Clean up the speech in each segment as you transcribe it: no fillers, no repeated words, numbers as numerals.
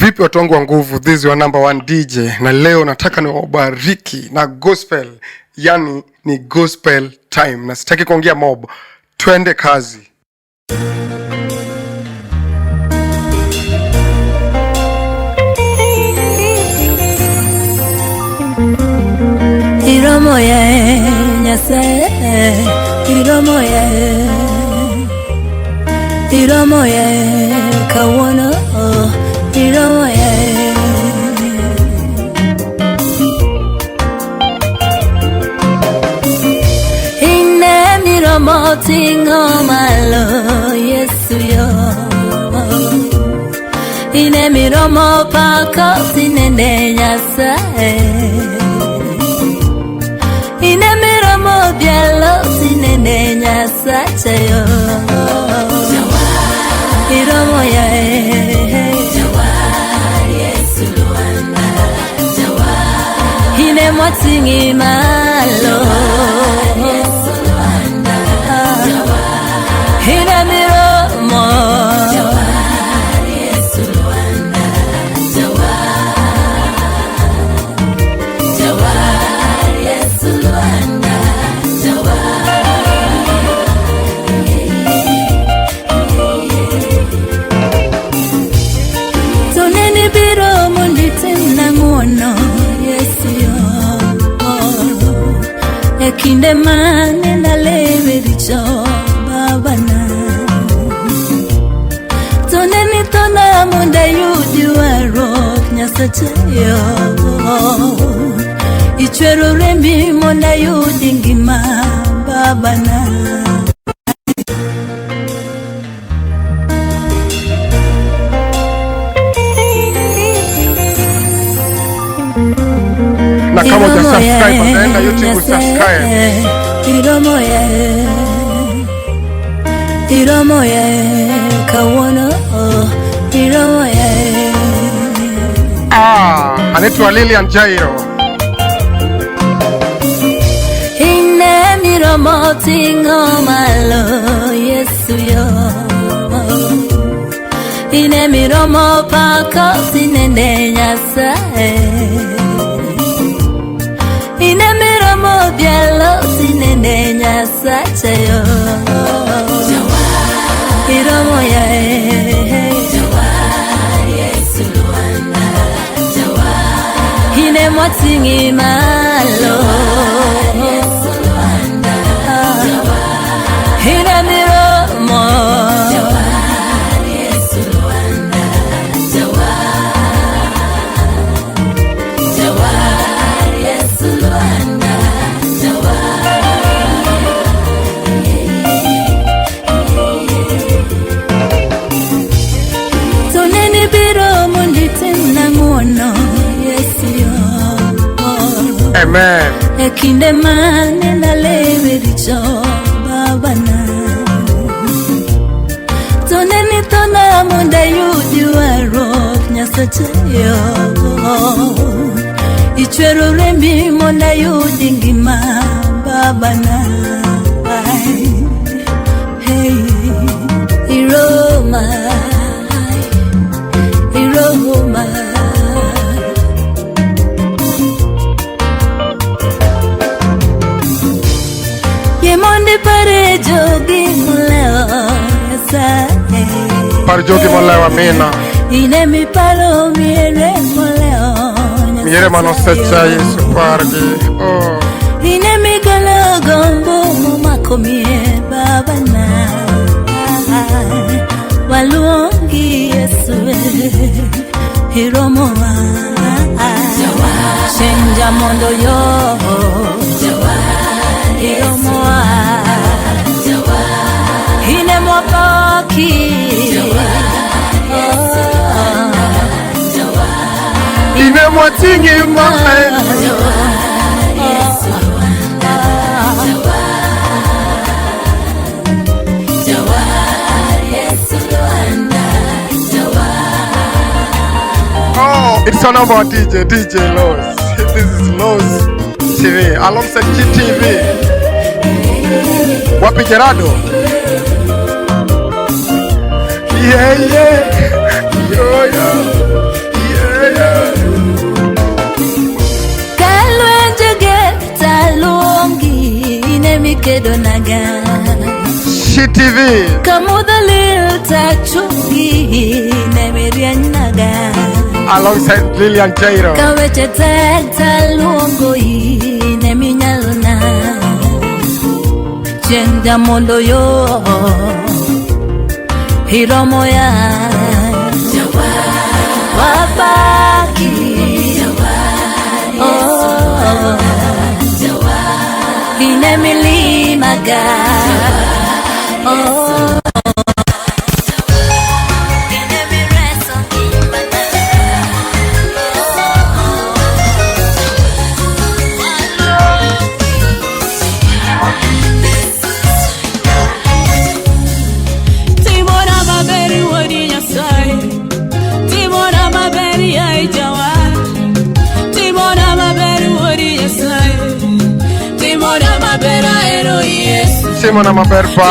Vipi watu wangu wa nguvu, this is your number one DJ, na leo nataka niwabariki na gospel, yani ni gospel time, na sitaki kuongea mob. Twende kazi. Iromoye nyase, Iromoye kawono, Iromoye. Ine miromo tingo malo Yesu yo. Ine miromo pako sinende nyase. Ine miromo bielo sinende nyasa yo. Iromoye Yesu luanda. Ine motingi malo Yesu luanda. Ine miromo Yesu luanda. Yesu luanda. Toneni biro munditim na nguono Yesu yo. Ekinde mane na lewe richo babana. Toneni tona munde yudi warok nyasache yo. Ichwero rembi mona yudi ngima babana. Na kama utasubscribe utaenda YouTube usubscribe. Iromoye kawono, Iromoye. Anaitwa Lilian Jairo. Ine miromo tingo malo Yesu yo. Ine miromo pako sinende nyasa. Ine miromo bielo sinende nyasa yo. Iromoye Yesu luanda. Ine motingi malo Yesu luanda. Ine miromo Yesu luanda. Yesu luanda. Toneni biro munditim na nguono Yesu yo. Amen. Ekinde mane na lewe richo babana. Toneni tona munde yudi warok nyasache yo. Ichwero rembi mona yudi ngima babana. Hey, Iroma, Iroma. Yemonde pare jogi muleo sa. Par jogi muleo amina. Ine mi palo miere muleo. Miere manosecha Yesu pargi. Oh. Ine mi gala gombo mumako mie babana. Walungi Yesu Iromoa. Shenja mondo yo Iromoa. Ine mwapaki Ine mwatingi malo it's on our DJ Loz. This is Loz TV alongside GTV. Wapi Gerardo? Yeah, yeah. Yo, yo. TV. Kamudhalil tachugi nemirianaga. Alongside Lilian Jairo. Kaweche teta luongoi neminyalona. Jenda mondo yo hiromo ya wabaki Dine milimaga Timona maberpa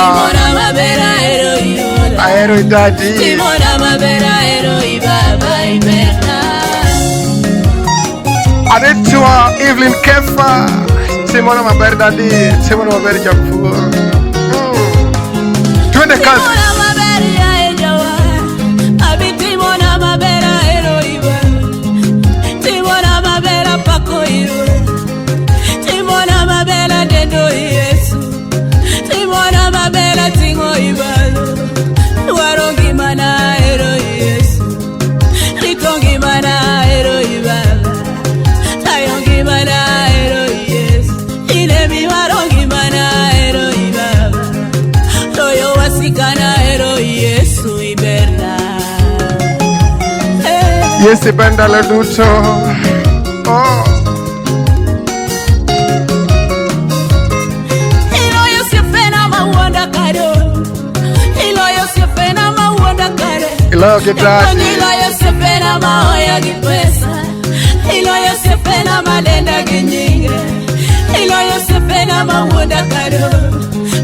aero idadi Timona mabera ero ibaba iberna Adetua Evelyn Kefa Timona maber dadi Timona maber japu Twende kazi Timona mabera ya ejawa Abi timona mabera ero iba Timona mabera pako iru Timona mabera dendo yesu Timona mabera tingo ibalo Warongi mana ero yesu Ritongi mana ero ibala Tayongi mana ero yesu Inemi warongi mana ero ibala Toyo wasikana ero yesu iberna Yes ibenda le duto Oh Ilo gitati Ilo yosepena maoya gipesa Ilo yosepena malenda ginyinge Ilo yosepena mawonda kado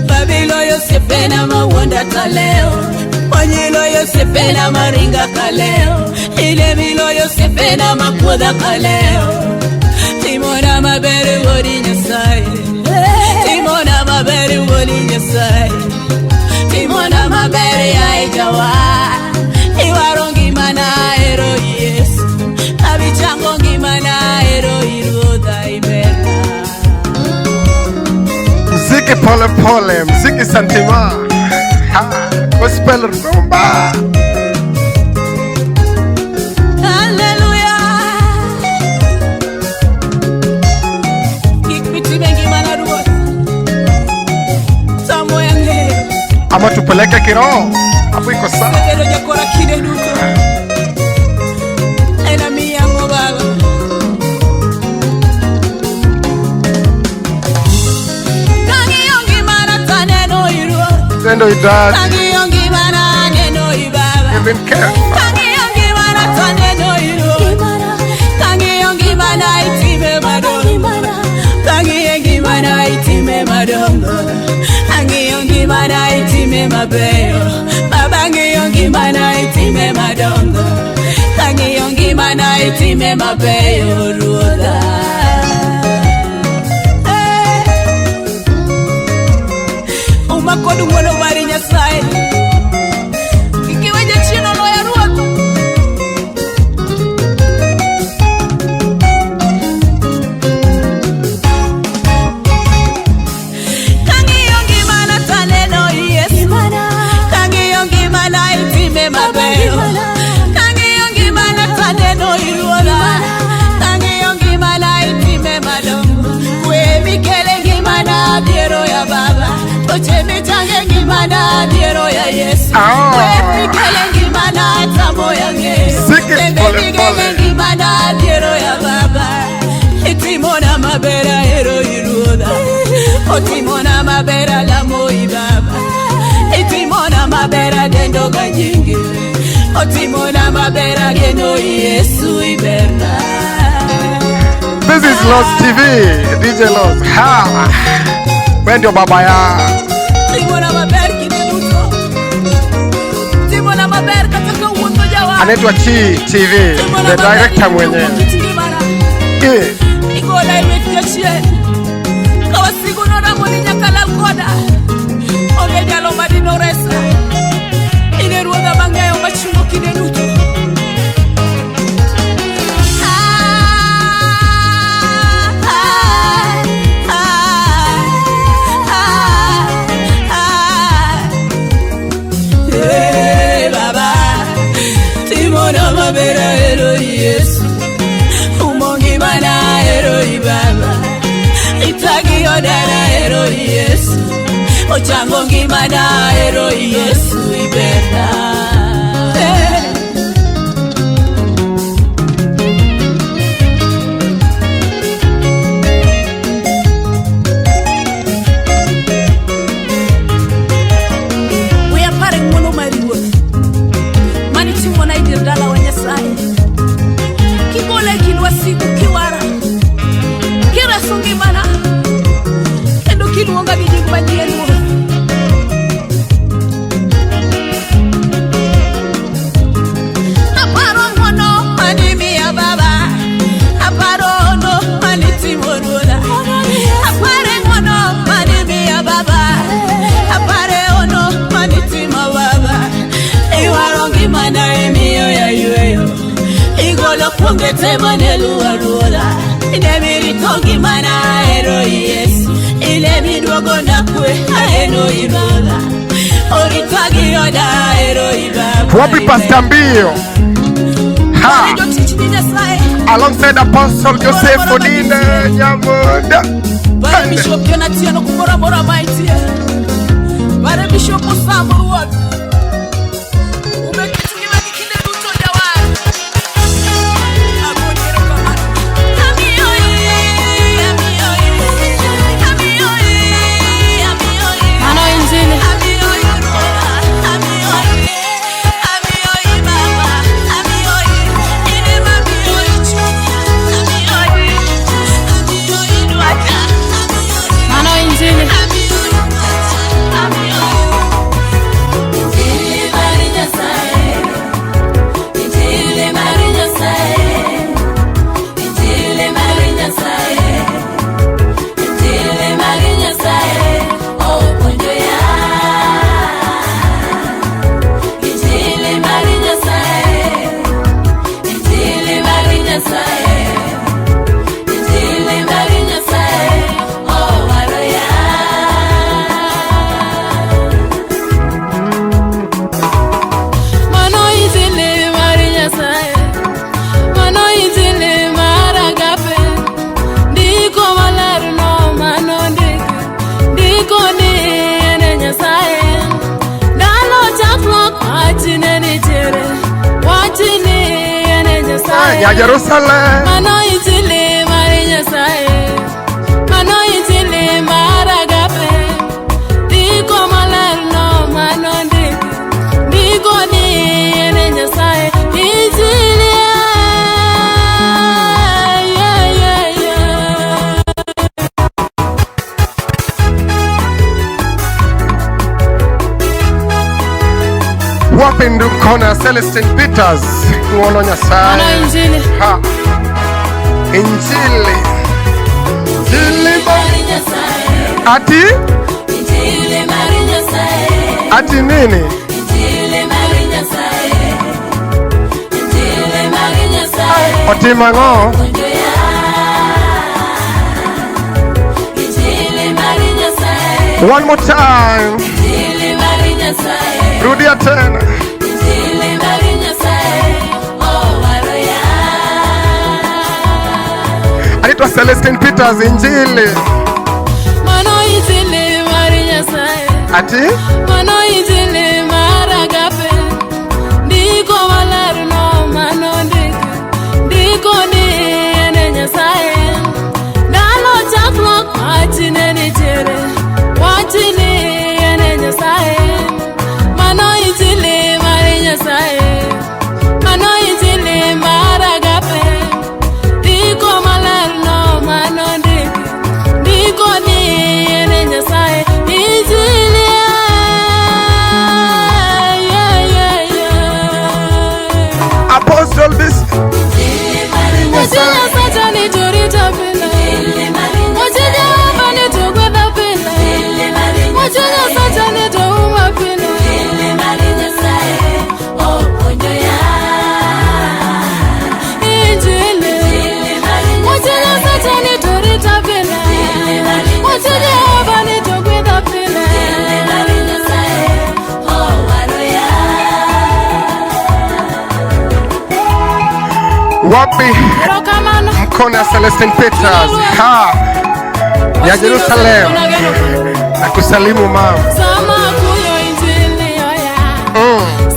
Babilo yosepena mawonda kaleo Ilo yosepena maringa kaleo Ile milo yosepena makuda kaleo Timona mabere wori nyasai Timona mabere wori nyasai Timona mabere ya ijawa Iwarongi mana ero yesu Abichangongi mana ero iruda iberna Mziki pole pole, mziki santima Gospel rumba Hallelujah Kikpiti bengi mana ruwa Samo yange Ama tupeleke kiroho Hapo iko sawa Sekelo jakora kide duto Ena miyango baba Kangi yongi mana taneno iruwa Tendo idadi Kangi yongi mana neno ibaba Even care Kangi yongi mana taneno iruwa Kangi yongi mana itime madongo Kangi yongi mana itime madongo Kangi yongi mana itime mabeyo Babangi yongi mana itime madongo Kangi yongi mana itime mabeyo ruoda Umakodu mwono mari nyasaye Ikiweje chino no ya ruoda Kangi yongi mana taneno yesu Kangi yongi mana itime mabeyo Kangi yongi mana taneno iruoda Kangi yongi mana itime madongo Kwe mikele ngi mana diero ya baba Oche mitange ngi mana diero ya yesu Kwe mikele ngi mana tamo ya nge Tembe mikele ngi mana diero ya baba Itimona mabera ero iruoda Otimona mabera la moi baba Itimona mabera dendo ganyingi Otimona mabera geno yesu iberna This is Lost TV DJ Lost Ha Wendio baba ya Timona mabera kinenuto Timona mabera kataka uondo jawa Anaitwa Chi TV The director mwenye Ikola imetachie Kawasigu nona moni nyakala koda Oge jalo madino ochango ngimana ero Yesu iberna. Tema nelua ruola Inebiri tongi mana ero Yesu Ile midwogo na kwe eno irola Oritagi yoda ero ibaba. Wapi Pastor Mbio? Ha! Alongside Apostle Joseph Odine Nyamoda. Bare Bishop Jonathan okukora mora mighty. Bare Bishop Samuel Ward. Ya Jerusalem Mano itile marinya sae Mano itile maragape Diko malerno mano Diko ni enenya sae Itile Wapi ndukona Celestine Peters Kuono Nyasaye. Mano injili Ha. Injili marinya sae Ati? Injili marinya sae Ati nini? Injili marinya sae Injili marinya sae Oti mango Injili marinya sae One more time Injili marinya sae Rudia tena Injili marinya sae Oh waroya Anaitwa Celestine Peters Injili. Mano itile marinya sae Ati? Mano itile maragape Diko malerno mano Diko ni enenya sae Dalo chaklok atine ni tere Watine enenya sae Mano itile marinya sae Mano itile maragape Diko malerno mano Diko ni enenya sae Itile Apostle this Wachina sacha ni turita pila Wachina wapa ni tukweda pila Wachina sacha ni tuuma pila Injili Wachina sacha ni turita pila Wachina wapa ni tukweda pila wapi Rokamano mkono ya Celestine Peters. Ha. Ya Jerusalem. Nakusalimu mama. Sama kuyo injili oya.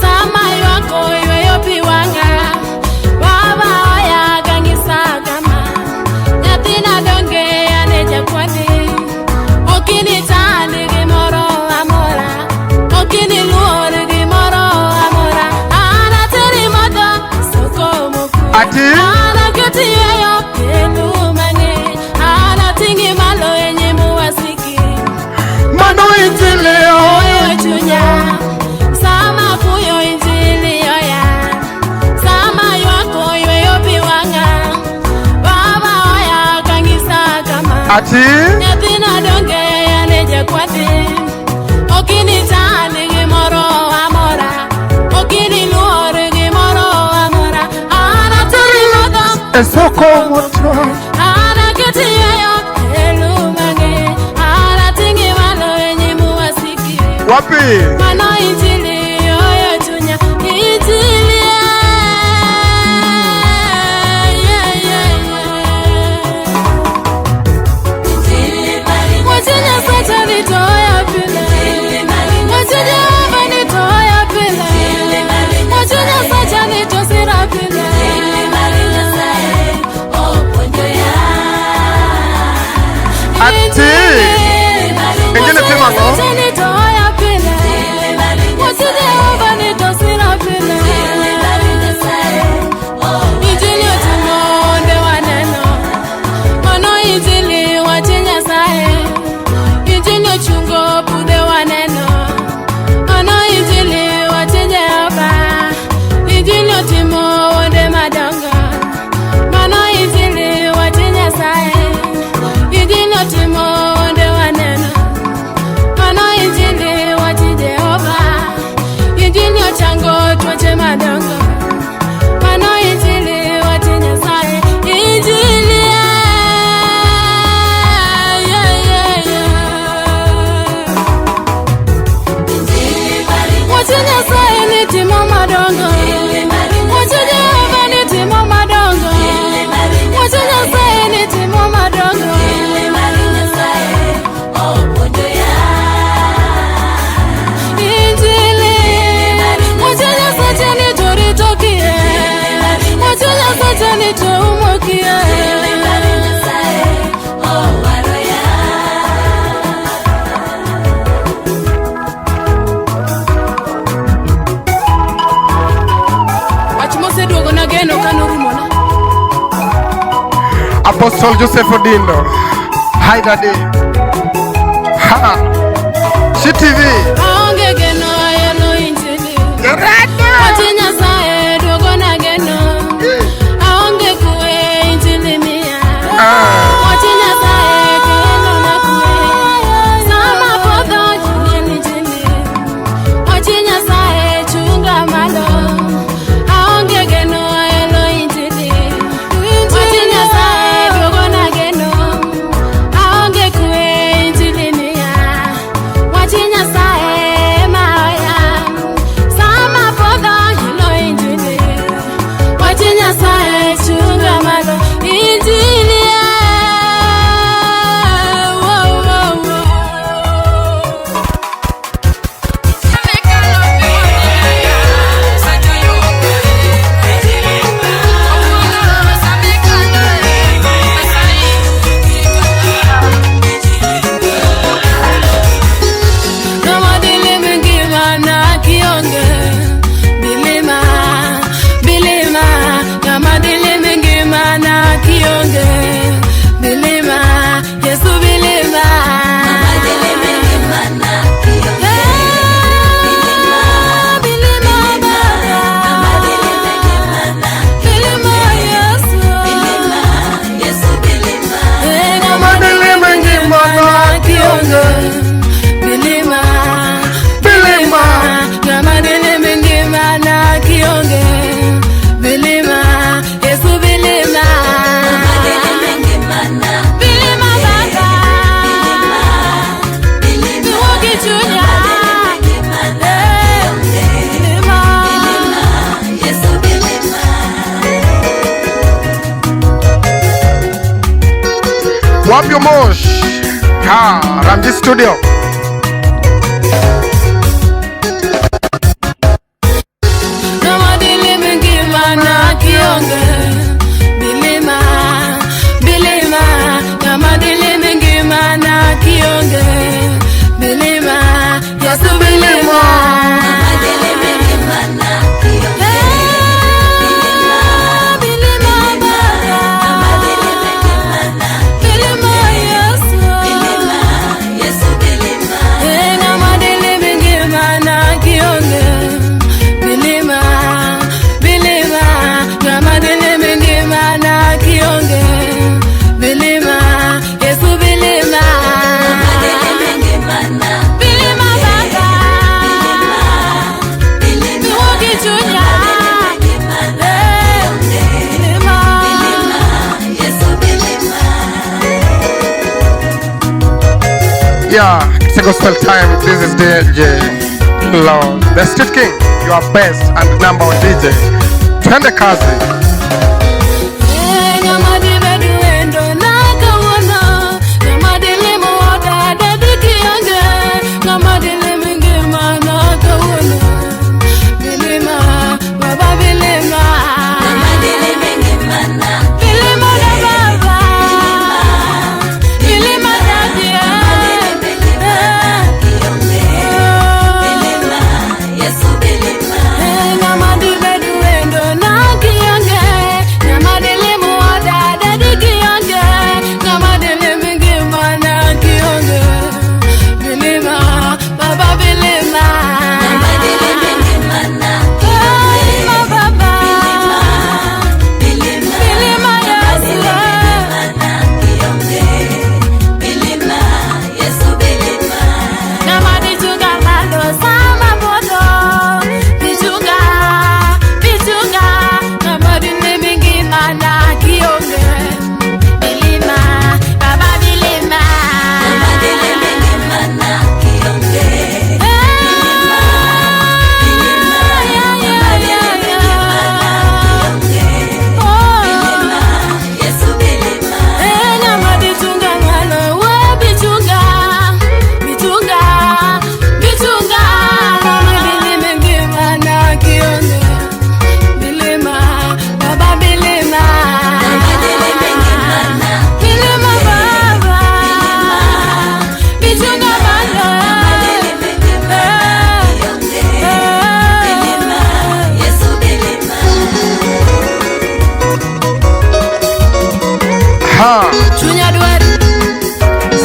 Sama yako iwe piwanga. Baba oya gangisa gama. Yatina donge aneja kwani. Okini tani gimoro amora. Okini luore gimoro amora. Ana teri moto soko moku. Ati? Ana keti yoyo elumane. Ana tingi malo enye muwasiki. Mano injili Oyo chunya. Sama kuyo injili oya. Sama yako yoyo piwanga. Baba oya kangisa kama. Ati? Nyatina donge aneja kwati. Okini tani gimoro amora. Okini luore gimoro amora. Ana teri moto Esoko moto. ana keti yoyo elumane. Ana tingi malo enye muwasiki. Wapi? Mano injili oyo chunya. Injili Wachinya sacha nitoya pila. Wachinya ova nitoya pila. Wachinya sacha nitosira pila. Ati? Engine pima ngo? Sacha nitoya pila. Wachinya ova nitosira pila. Injili ochunya onde waneno. Mano injili wachinya sae. Injili ochungo bude waneno. Mano injili wachinya oba. Injili otimo onde madongo. Mano injili wachinya sae. Injili otimo onde waneno. Mano injili wachinya oba. Injili ochango tuoche madongo. Mano injili wachinya sae. Injili Wachinya sae ni timo madongo. Wachinya oba ni timo madongo. Wachinya sae ni timo madongo. Injili wachinya sache ni toritokie. Wachinya sache ni toumokie. Wachimose duogo na geno kanurumona. Apostle Joseph Odindo. Hi daddy. Ha. CTV. Aonge geno ayelo injili. Yarada. Wachinya sae duogo na geno. Aonge kue injili mia. Wachinya sae geno na kue. Sama podho jini jini. Wachinya sae chunga malo. Aonge geno ayelo injili. Wachinya sae duogo na geno. Aonge kue injili mia. Wachinya sae maoya. Sama podho hilo injili. Wachinya sae chunga malo. Injili wow, wow, wow. Namadili mingi mana kionge. Bilima, bilima. Namadili mingi mana kionge. Bilima, Yesu bilima. Bilima baba. Bilima Yesu. Namadili mingi mana kionge. Bilima, bilima. Namadili mingi mana kionge. Bilima, Yesu bilima. Bilima baba. Tuogi chunya. Bilima. Wapi Mosh? Ha, Ramji Studio. Yeah, it's a gospel time. This is DJ Lord, the Street King, your best and number one DJ. Twende kazi.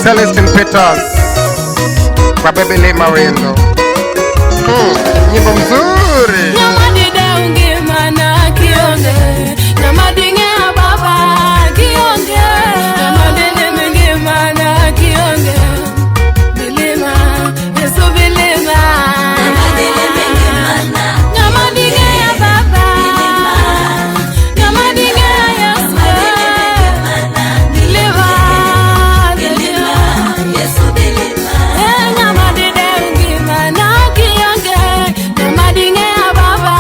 Celestine Peters kwa Bebe Lema Wendo. Nyimbo mzuri. Nyamadide ungima na kionge, nyamadinge baba kionge, nyamadine mingima na kionge. Bilima, Yesu bilima. Nyamadinge baba, nyamadinge Yesu. Bilima, Yesu bilima. nyamadide ungima na kionge, nyamadinge baba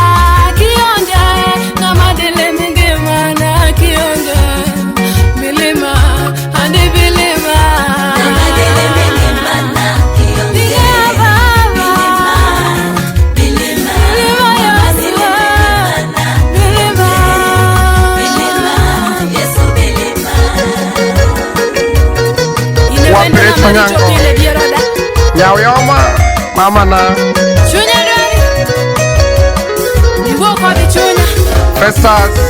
kionge, nyamadile mingima na kionge. Bilima, hadi bilima. Wapire Chanyango, Nyawyoma, Mama na Festus.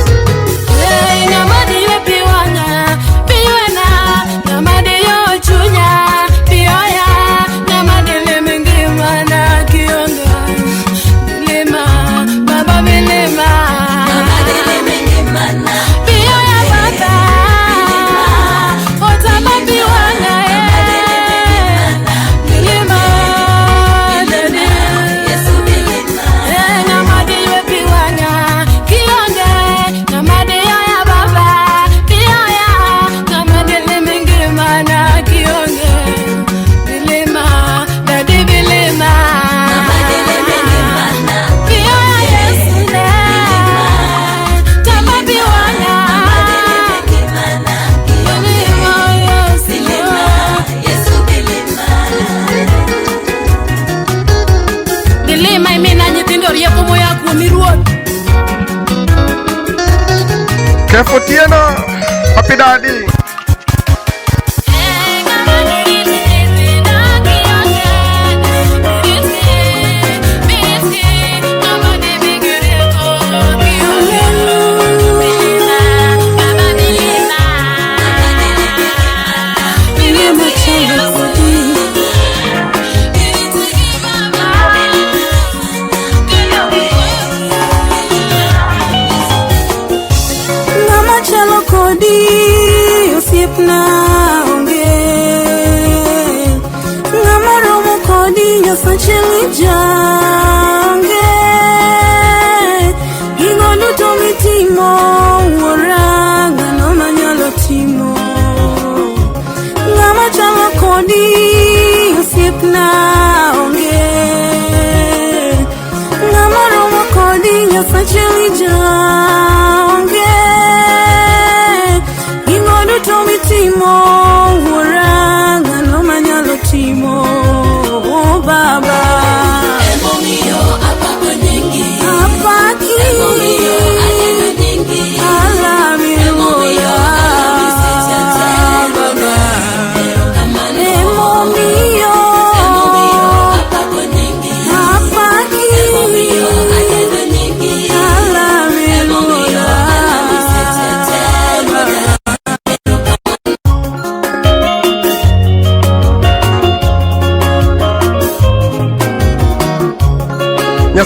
Kefotieno, Happy Daddy.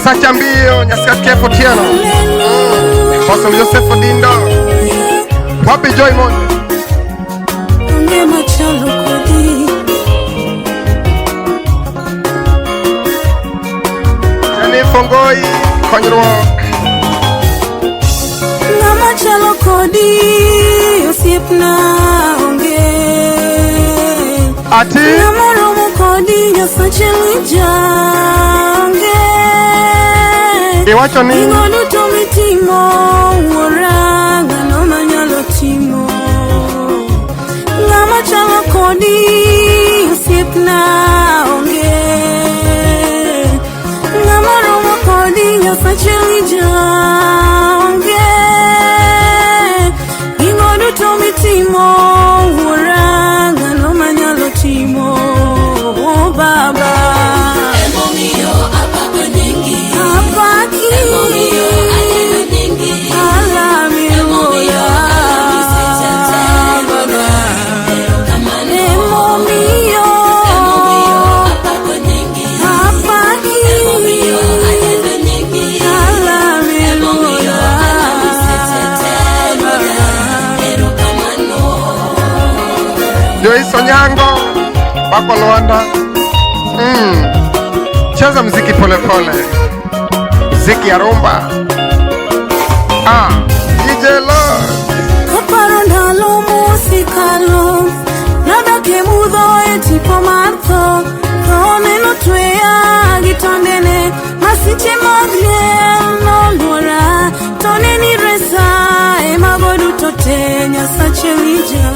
Nyasacha mbio, Nyasacha kefo tiano. Apostle Joseph Odindo. Wapi Joy Monde? Jani Fongoi, konyruok. Ngama chalo kodi, osiepna onge. Ati? Ngama romo kodi, Nyasacha lijange. Iwacho ni? Ingonu tomitimo, uoranga no manyalo timo. Ngama chalo kodi, osiepna onge. Ngama romo kodi, Nyasacha lijange. Ingonu tomitimo, uoranga no manyalo timo. Oh Baba, Emomiyo apako nyingi. apaki. Emomiyo ayudo nyingi. Alami Emomiyo alamisi tete. Erokamano. Emomiyo apako nyingi. apaki. Emomiyo ayudo nyingi. Alami Emomiyo alamisi tete. Erokamano. Joyce Onyango, wako Luanda. Cheza mziki pole pole. Mziki ya rumba. DJ Lord. Kaparo ndalo musikalo, nadake mudho e tipo mar tho. Kaoneno tweya gi tondene, masiche mag liel noluora. To neni resa e mago duto te, Nyasache wija.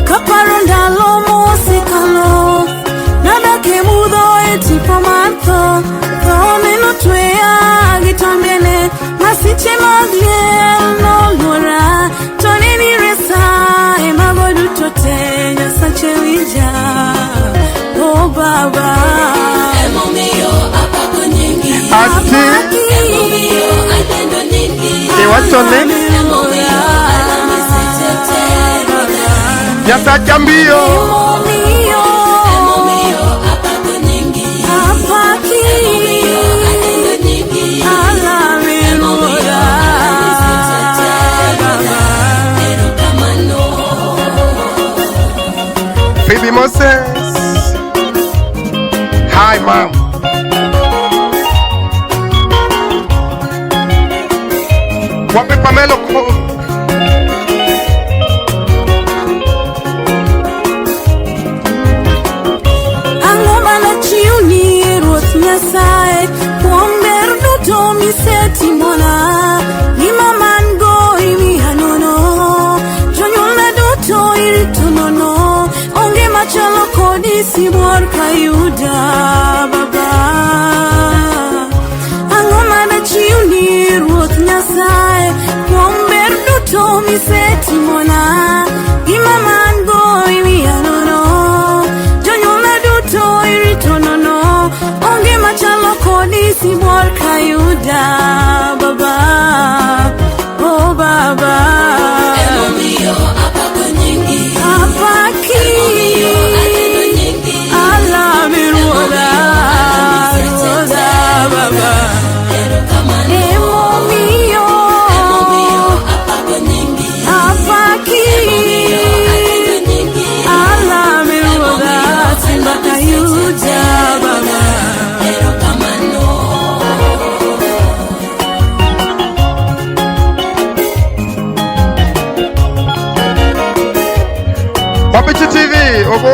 Kaparo ndalo musikalo, nadake mudho e tipo mar tho. Kaoneno tweya gi tondene, masiche mag liel noluora. To neni resa e mago duto te, Nyasache wija. Oh Baba, Emomiyo apako nyingi. Ati? Emomiyo ayudo nyingi. Iwacho ni? Emomiyo alamisi tete. Nyasacha mbio. Emomiyo Emomiyo apako nyingi. apaki. Emomiyo ayudo nyingi. Alami Emomiyo alamisi tete. Erokamano. Phoebe Moses. Hi, mom. Wapi Pamelo ko? Ang'o mana chiuni Ruoth Nyasaye kuom ber duto misetimona. Gima man go imiya nono, jonyuolna duto irito nono. Onge machalo kodi, sibuor kayuda Baba. Ang'o mana chiuni Ruoth Nyasaye kuom ber duto misetimona. Gima man go imiya nono, jonyuolna duto irito nono. Onge machalo kodi, sibuor kayuda Baba. Oh Baba, Emomiyo apako nyingi. apaki. Emomiyo ayudo nyingi. Alami Ruoda, Ruoda Baba. Erokamano. Emomiyo Emomiyo apako nyingi. apaki. Ayudo nyingi. Alami Ruoda, simba kayuda Baba. Erokamano. Wapi TV? Ogo.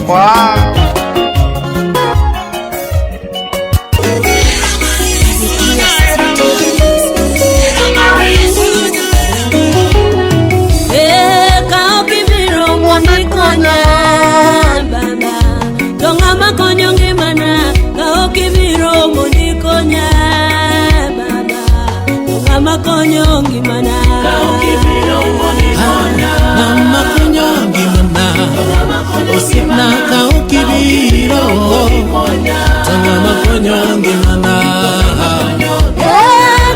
Wow. Kao kibiro mondi konya Baba. To ng'ama konyo ngimana. Kao kibiro mondi konya Baba. To ng'ama konyo ngimana. Kao kibiro mondi konya. Mama konyo gimana Osiepna kao kibiro Tangama konyo gimana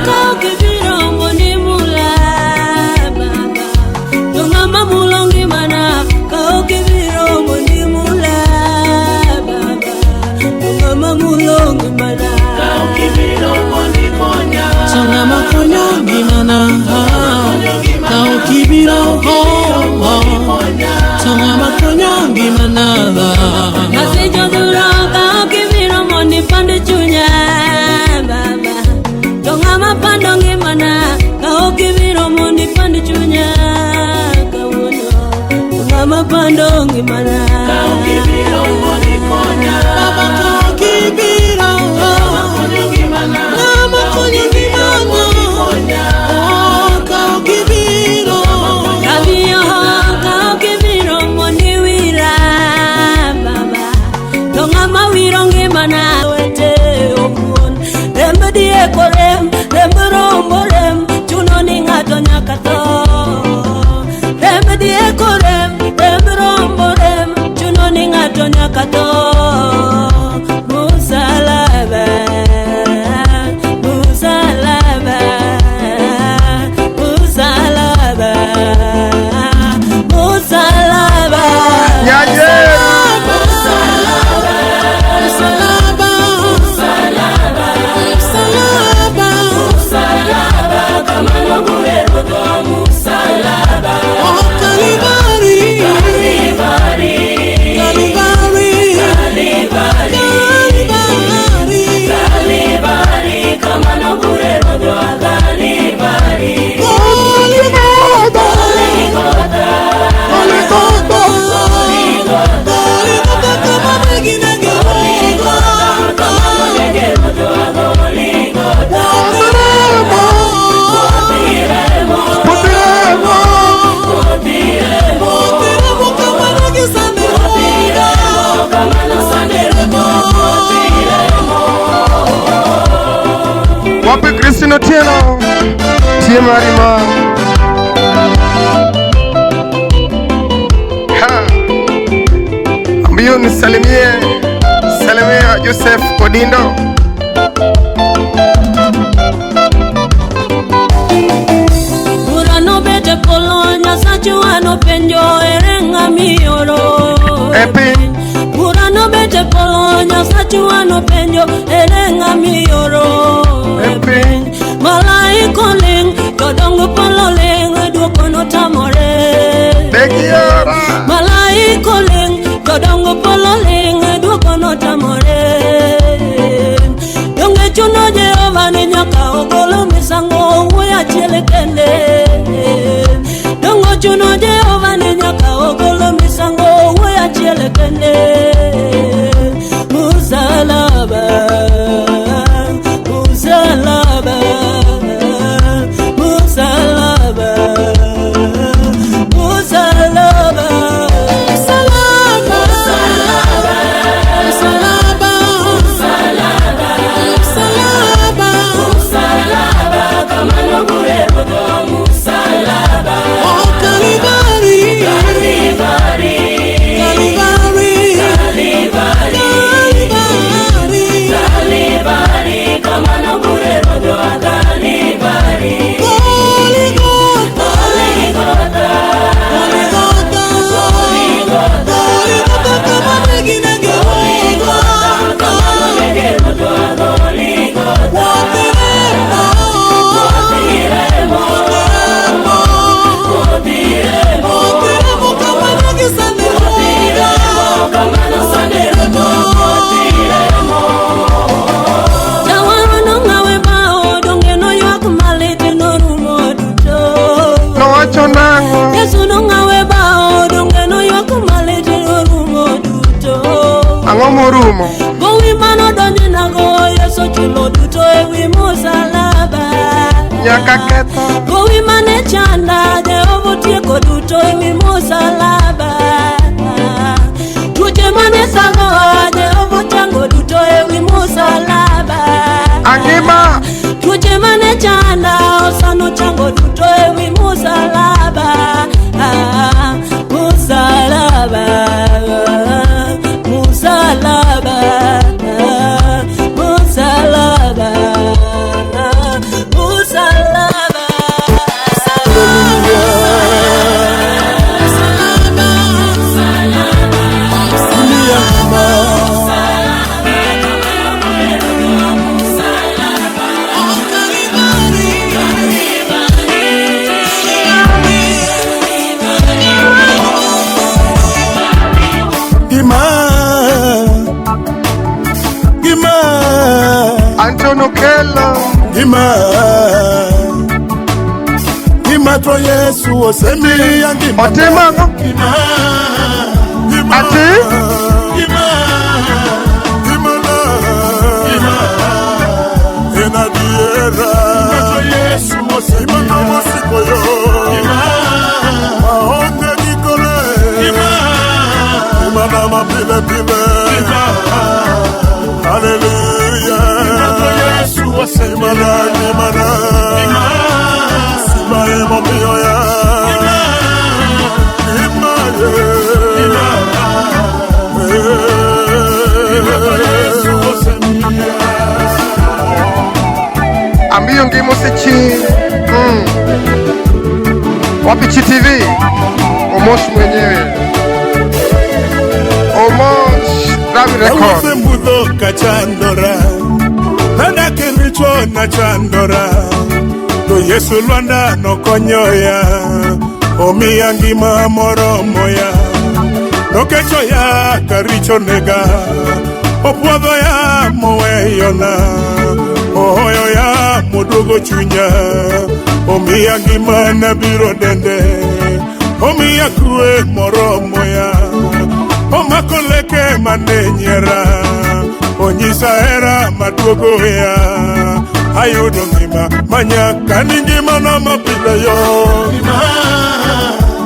Kao kibiro mondi mula Baba. To ng'ama mulo ngimana. Kao kibiro mondi mula Baba. To ng'ama mulo ngimana korem remboromborem chunoni ngato nyakato remedie korem remboromborem chunoni ngato nyakato musalaba musalaba musalaba musalaba Wapi Christine Otieno Tie Marima Ambiyo nisalimie Salimia Joseph Odindo Urano bete polonya sachuano penjo erenga mioro Epi Urano bete polonya sachuano penjo erenga mioro Epi Malaiko ling kodongo pololing duoko no tamore Begiara Malaiko ling kodongo pololing duoko no tamore Donge chuno Jehova ni nyaka ogolo misango uya chile kende Dongo chuno Jehova ni nyaka ogolo misango uya chile kende Musalaba Musalaba Musalaba Musalaba Yesu nongawe bao dongeno yakumalete orumo duto Angomo rumo Gowi mano donji nago Yesu chulo duto ewi musalaba Nyaka keto Gowi mane chanda Jehova tieko duto ewi musalaba Tuche mane sago Jehova chango duto ewi musalaba Angima Tuche mane chanda Osano chango duto ewi musalaba Musalaba Musalaba Musalaba Musalaba Antonio Kelo Gima to Yesu osemi ya gima Otima Gima ati Ambio ngimo sechi wapi CTV Omosh mwenyewe Omosh Rami Record Mbudo kachandora Nanda kenicho na chandora To Yesu Lwanda no konyoya Omiya ngima moro moya No kecho ya karicho nega Opuodho ya moweyona Ohoyo ya mudugo chunya Omiya ngima na biro dende Omiya kue moro moya Omako leke manenyera Onyisa era maduogo ya Ayudo ngima manyaka ni ngima na mapila yo Ngima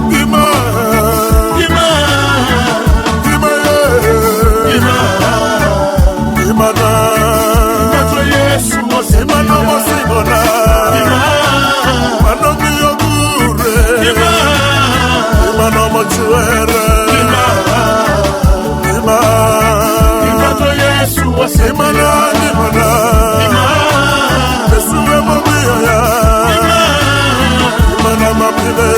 Ngima Ngima Ngima Ngima Ngima na Ngima Yesu Ngima na mosigona Ngima Mano miyo gure Ngima Ngima na mochuere Imana, Imana, Yesu emobia ya, Imana mapile,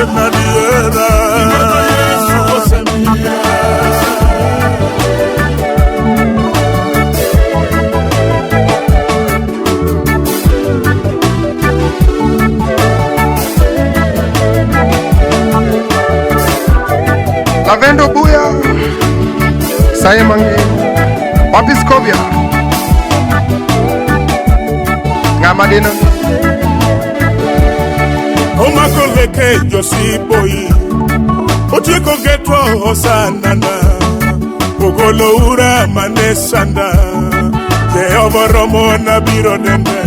Imana diera, Imana Yesu osemia. Lavendo buya Saya mangi Wapiskovia Ngamadina Omako leke josi boyi Otieko getwa osanana Ogolo ura manesanda Jehova romo na biro dende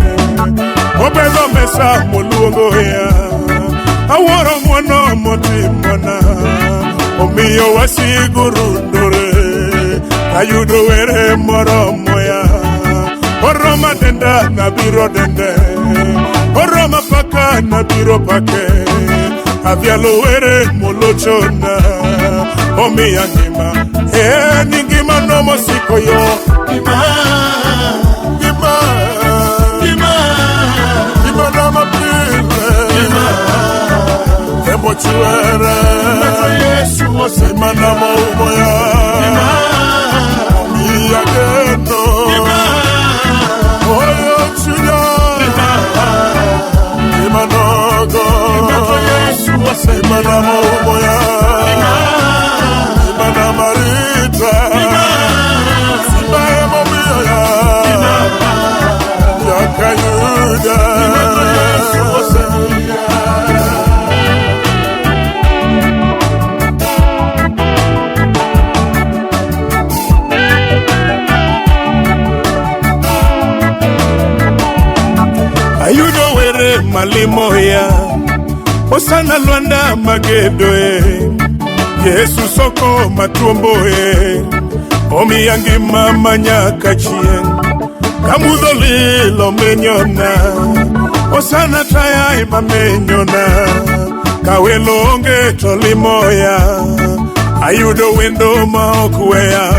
Obedo mesa moluongo ya Aworo mwono motimona Omiyo wasiguru ndore Ayudo were moro moya Oroma denda na biro dende Oroma paka na biro pake Avialo were molochona Omiya ngima Ningima no mosiko yo Ngima Ngima Ngima Ngima na mapile Ngima Emo chuere Yesu osema na maumoya Omiya geno Oyo chunya Ngima nogo Yesu osema na maumoya Ngima na marita Simba emo miya Yakayuda Yesu osema Ayudo were malimo ya Osana Lwanda magedo Yesu soko matumbo Omiya ngima manyaka chien Kamudho lilo menyona Osana taya mamenyona Kawelo onge tolimo ya Ayudo wendo maokweya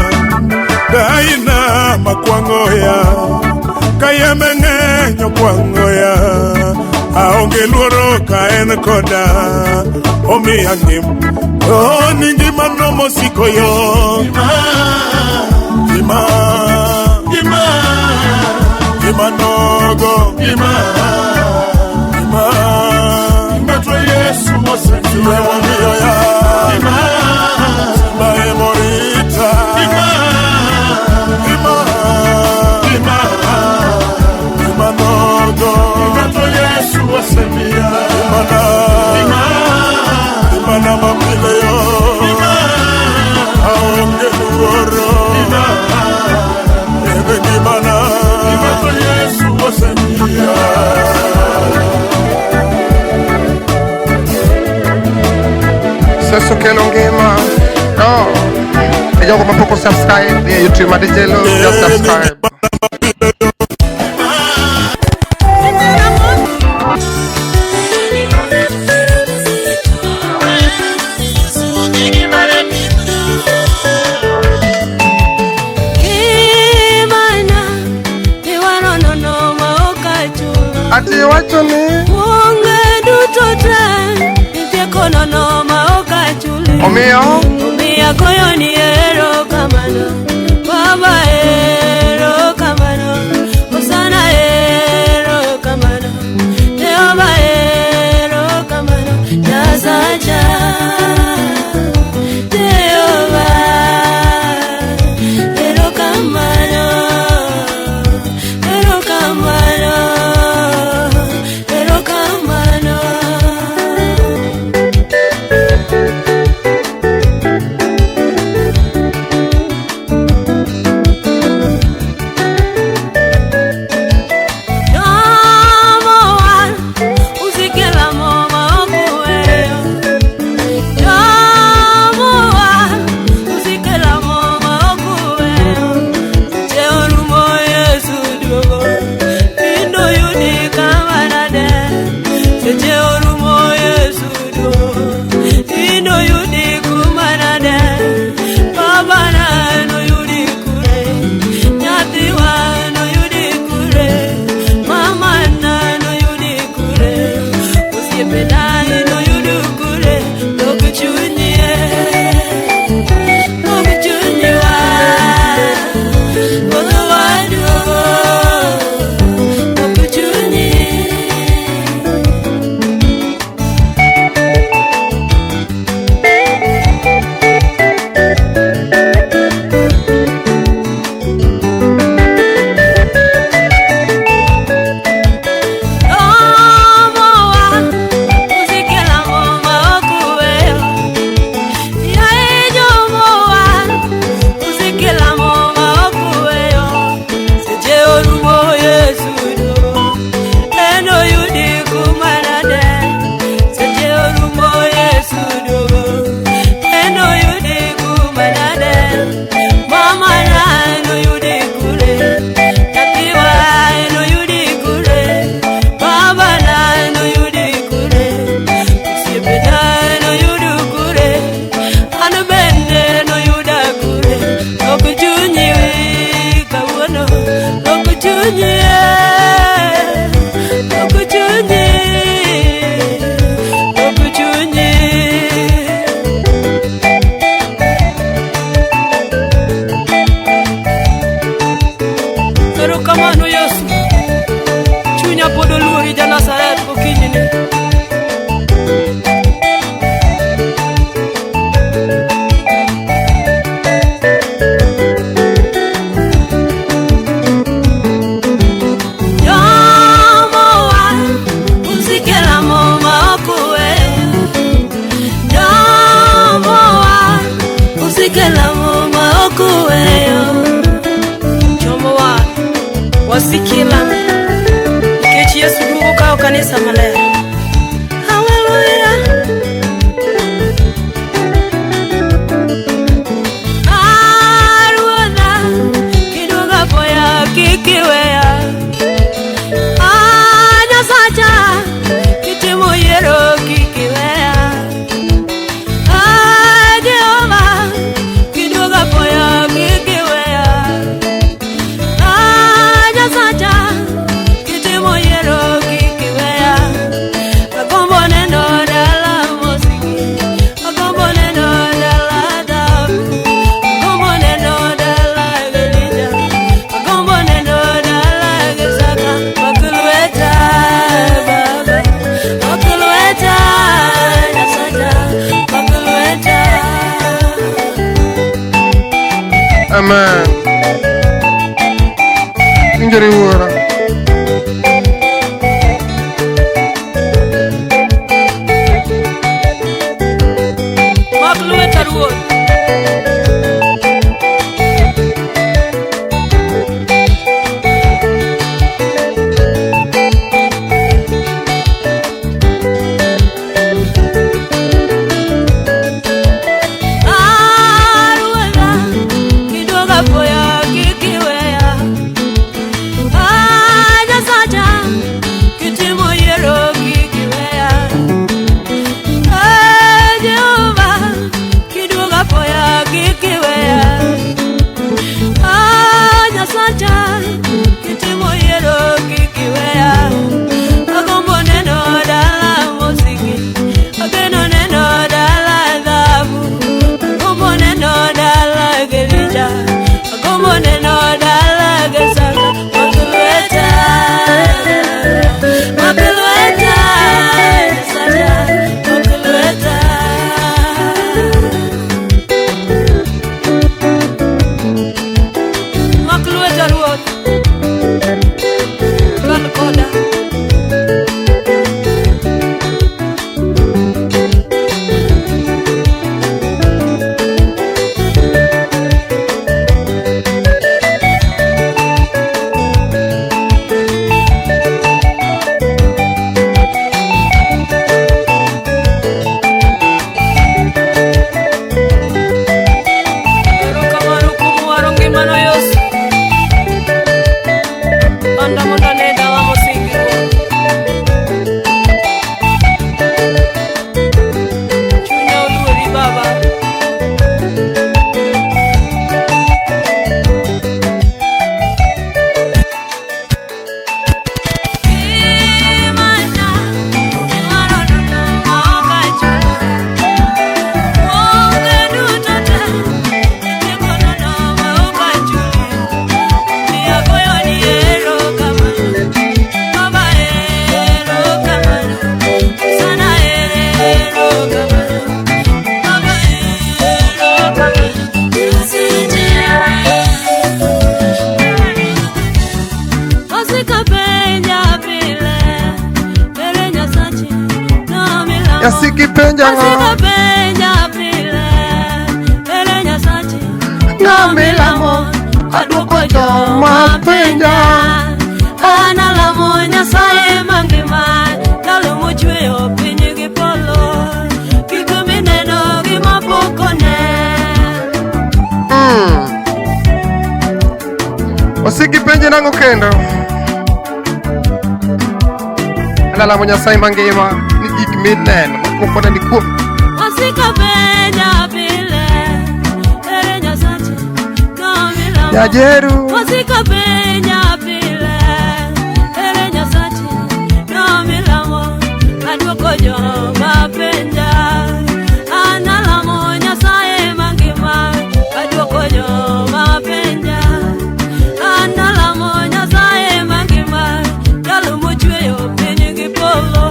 Daina makwango ya Kayeme ng'enyo kwango ya Aonge luoro ka en koda Omiya ngima ni ngima no mosiko yo Ngima Ngima Ngima nogo Ngima Ngima Ngima to Yesu mosiko yo Ngima Ngima emorita Ngima Ngima Ngima Ngima nogo Ngima to Yesu osemia Ngima na Ngima na mapile yo YouTube, my DJ Low, just subscribe. Ati wacho ni Wonge dutote Nitieko nono maoka chuli Omiyo goyo ni ero kamano Baba ero kamano Osana ero kamano Jehova ero kamano Jazaja Jehova ero kamano Ero kamano Ero kamano Wasikila Kechi Yesu Mungu kao kanisa malaya Hallelujah Arwana Kiduga poya kikiwea Anya sacha Kitimo yero kikiwea Jehova Kiduga poya kikiwea Sacha, kitimo yero kikiwea Agombo nendo dala mosiki Agombo nendo dala dabu Agombo nendo dala gelija Agombo nendo dala gesaka Makulueta baba Makulueta nasata Makulueta Amen. Injury water. Kidoga poya Yasikipenja Asikapenja pile Ere nyasachi Ng'amilamo Aduoko joma penja Analamo nyasaye mangima Ndalo mochweyo piny gi polo Kik mineno gima pok one Osikipenje nango kendo Analamo nyasaye mangima Ni gik mineno mapok one ni kuom Asikapenja pile Ere nyasachi Ng'amilamo Nyajeru Asikapenja pile Ere nyasachi Ng'amilamo Aduoko joma penja Analamo nyasaye mangima Aduoko joma penja Analamo nyasaye mangima Ndalo mochweyo piny gi polo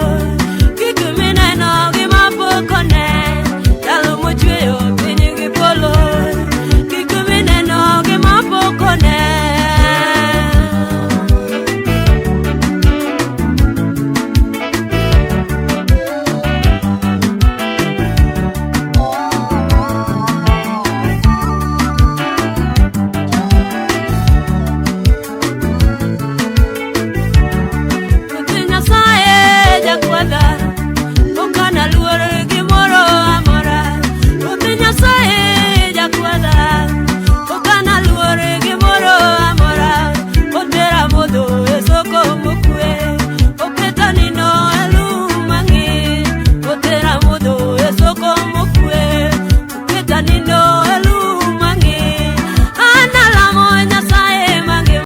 Kik mineno gima pok one Ndalo mochweyo piny gi polo Kik mineno gima pok one Nyasaye jakwadha